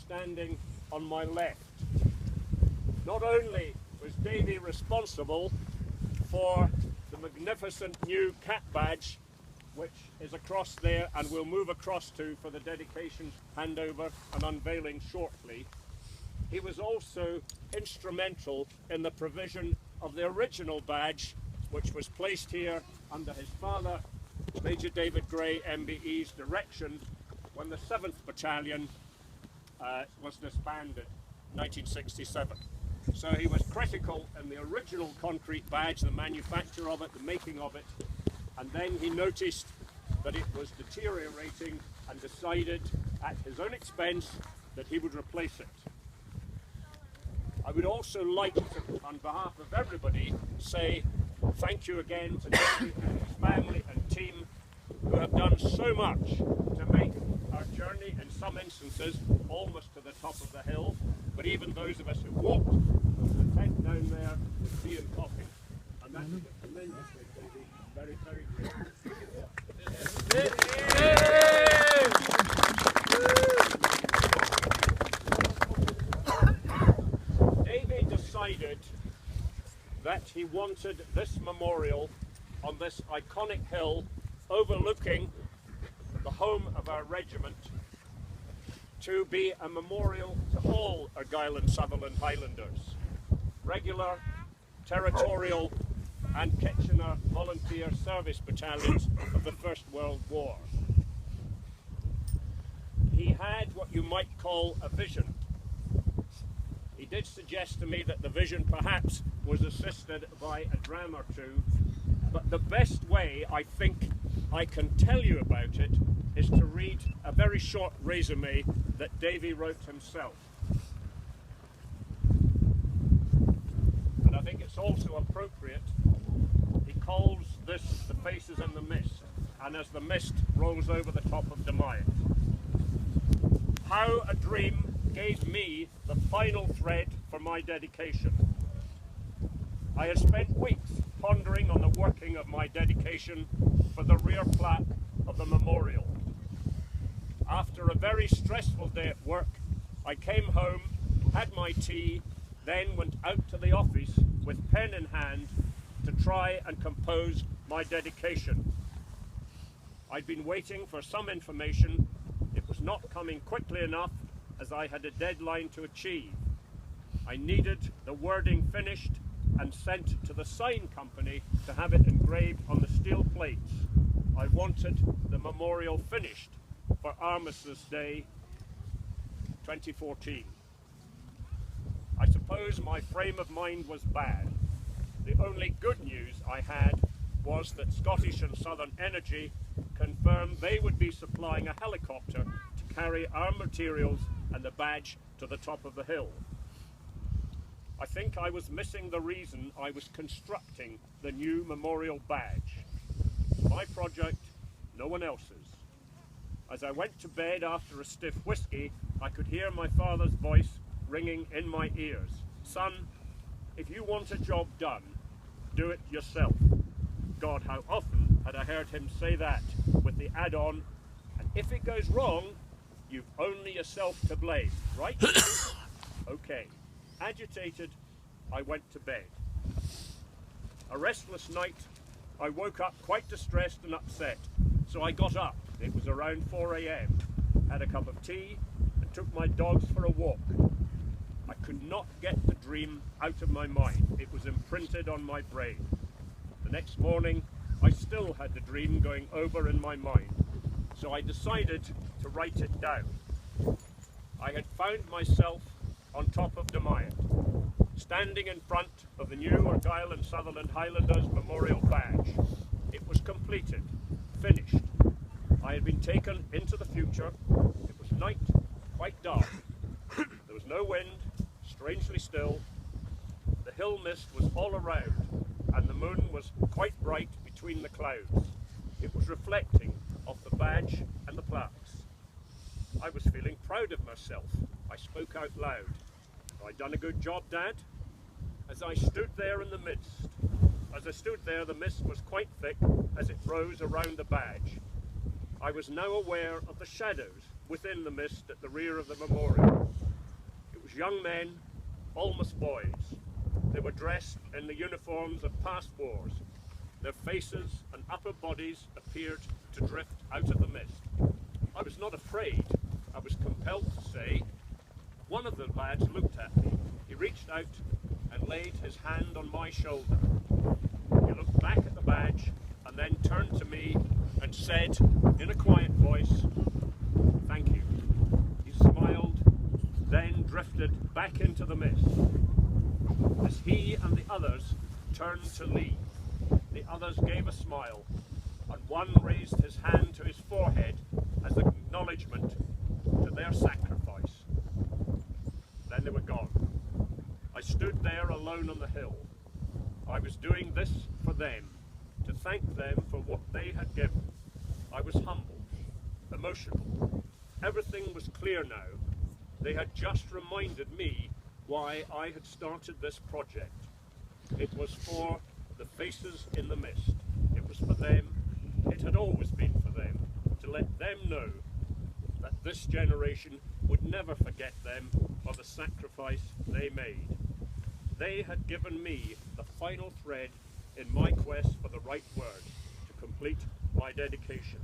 standing on my left. Not only was Davy responsible for the magnificent new cat badge, which is across there and we'll move across to for the dedication handover and unveiling shortly, he was also instrumental in the provision of the original badge, which was placed here under his father, Major David Gray, MBE's direction, when the 7th Battalion was disbanded in 1967. So he was critical in the original concrete badge, the manufacture of it, the making of it, and then he noticed that it was deteriorating and decided at his own expense that he would replace it. I would also like to, on behalf of everybody, say thank you again to David and his family and team who have done so much to make our journey, in some instances, almost to the top of the hill, but even those of us who walked from the tent down there with tea and coffee. And that is a tremendous thing, Davy. Very, very good. Davy decided that he wanted this memorial on this iconic hill overlooking the home of our regiment to be a memorial to all Argyll and Sutherland Highlanders, regular, territorial and Kitchener volunteer service battalions of the First World War. He had what you might call a vision. He did suggest to me that the vision perhaps was assisted by a dram or two, but the best way I think I can tell you about it is to read a very short resume that Davy wrote himself. And I think it's also appropriate. He calls this the faces in the mist, and as the mist rolls over the top of Dumyat. How a dream gave me the final thread for my dedication. I had spent weeks pondering on the working of my dedication for the rear plaque of the memorial. After a very stressful day at work, I came home, had my tea, then went out to the office with pen in hand to try and compose my dedication. I'd been waiting for some information. It was not coming quickly enough as I had a deadline to achieve. I needed the wording finished and sent to the sign company to have it engraved on the steel plates. I wanted the memorial finished for Armistice Day 2014. I suppose my frame of mind was bad. The only good news I had was that Scottish and Southern Energy confirmed they would be supplying a helicopter to carry our materials and the badge to the top of the hill. I think I was missing the reason I was constructing the new memorial badge. My project, no one else's. As I went to bed after a stiff whiskey, I could hear my father's voice ringing in my ears. Son, if you want a job done, do it yourself. God, how often had I heard him say that with the add-on, and if it goes wrong, you've only yourself to blame, right? Okay. Agitated, I went to bed. A restless night, I woke up quite distressed and upset, so I got up. It was around 4 a.m, had a cup of tea and took my dogs for a walk. I could not get the dream out of my mind. It was imprinted on my brain. The next morning, I still had the dream going over in my mind, so I decided to write it down. I had found myself on top of Dumyat, standing in front of the new Argyll and Sutherland Highlanders Memorial Badge. It was completed, finished. I had been taken into the future. It was night, quite dark. There was no wind, strangely still. The hill mist was all around, and the moon was quite bright between the clouds. It was reflecting off the badge and the plaques. I was feeling proud of myself. I spoke out loud. Have I done a good job, Dad? As I stood there in the mist. As I stood there, the mist was quite thick as it rose around the badge. I was now aware of the shadows within the mist at the rear of the memorial. young men, almost boys. They were dressed in the uniforms of past wars. Their faces and upper bodies appeared to drift out of the mist. I was not afraid, I was compelled to say. One of the lads looked at me. He reached out and laid his hand on my shoulder. He looked back at the badge and then turned to me and said in a quiet voice, "Thank you." He smiled, then drifted back into the mist. As he and the others turned to leave, the others gave a smile, and one raised his hand to his forehead as an acknowledgement to their sacrifice. Then they were gone. I stood there alone on the hill. I was doing this for them, to thank them for what they had given. I was humbled, emotional. Everything was clear now. They had just reminded me why I had started this project. It was for the faces in the mist. It was for them. It had always been for them, to let them know that this generation would never forget them or the sacrifice they made. They had given me the final thread in my quest for the right word to complete my dedication.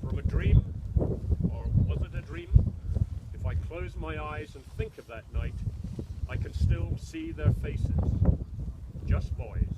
From a dream, or was it a dream? If I close my eyes and think of that night, I can still see their faces. Just boys.